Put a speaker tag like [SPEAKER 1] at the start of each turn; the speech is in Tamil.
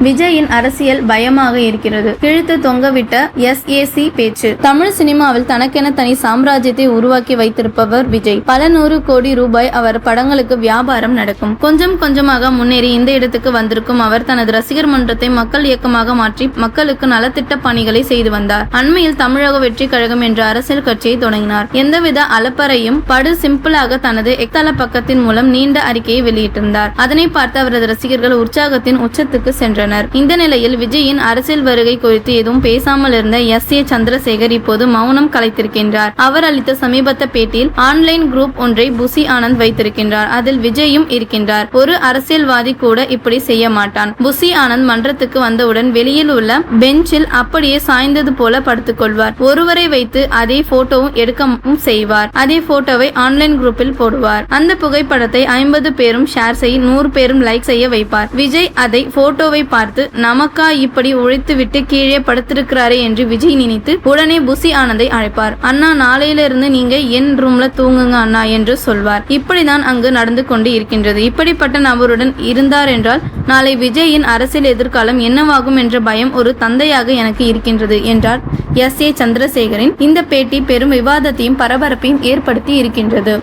[SPEAKER 1] விஜயின் அரசியல் பயமாக இருக்கிறது. கிழித்து தொங்கவிட்ட SAC பேச்சு. தமிழ் சினிமாவில் தனக்கென தனி சாம்ராஜ்யத்தை உருவாக்கி வைத்திருப்பவர் விஜய். பல 100 கோடி ரூபாய் அவர் படங்களுக்கு வியாபாரம் நடக்கும். கொஞ்சம் கொஞ்சமாக முன்னேறி இந்த இடத்துக்கு வந்திருக்கும் அவர் தனது ரசிகர் மன்றத்தை மக்கள் இயக்கமாக மாற்றி மக்களுக்கு நலத்திட்ட பணிகளை செய்து வந்தார். அண்மையில் தமிழக வெற்றி கழகம் என்ற அரசியல் கட்சியை தொடங்கினார். எந்தவித அலப்பறையும் படு சிம்பிளாக தனது எக்தள பக்கத்தின் மூலம் நீண்ட அறிக்கையை வெளியிட்டிருந்தார். அதனை பார்த்து அவரது ரசிகர்கள் உற்சாகத்தின் உச்சத்துக்கு சென்றனர். இந்த நிலையில் விஜயின் அரசியல் வருகை குறித்து எதுவும் பேசாமல் இருந்த SA சந்திரசேகர் இப்போது மௌனம் கலைத்திருக்கின்றார். அவர் அளித்த சமீபத்த பேட்டியில் ஆன்லைன் குரூப் ஒன்றை புசி ஆனந்த் வைத்திருக்கின்றார். அதில் விஜயும் இருக்கின்றார். ஒரு அரசியல்வாதி கூட இப்படி செய்ய மாட்டான். புசி ஆனந்த் மன்றத்துக்கு வந்தவுடன் வெளியில் உள்ள பெஞ்சில் அப்படியே சாய்ந்தது போல படுத்துக் கொள்வார். ஒருவரை வைத்து அதே போட்டோவும் எடுக்கவும் செய்வார். அதே போட்டோவை ஆன்லைன் குரூப்பில் போடுவார். அந்த புகைப்படத்தை 50 பேரும் ஷேர் செய்ய 100 பேரும் லைக் செய்ய வைப்பார். விஜய் அதை போட்டோவை பார்த்து நமக்கா இப்படி உழைத்து விட்டு கீழே படுத்திருக்கிறாரே என்று விஜய் நினைத்து உடனே புசி ஆனந்தை அழைப்பார். அண்ணா, நாளையிலிருந்து நீங்க என் ரூம்ல தூங்குங்க அண்ணா என்று சொல்வார். இப்படிதான் அங்கு நடந்து கொண்டு இருக்கின்றது. இப்படிப்பட்ட நபருடன் இருந்தார் என்றால் நாளை விஜயின் அரசியல் எதிர்காலம் என்னவாகும் என்ற பயம் ஒரு தந்தையாக எனக்கு இருக்கின்றது என்றார் SA சந்திரசேகரின் இந்த பேட்டி பெரும் விவாதத்தையும் பரபரப்பையும் ஏற்படுத்தி இருக்கின்றது.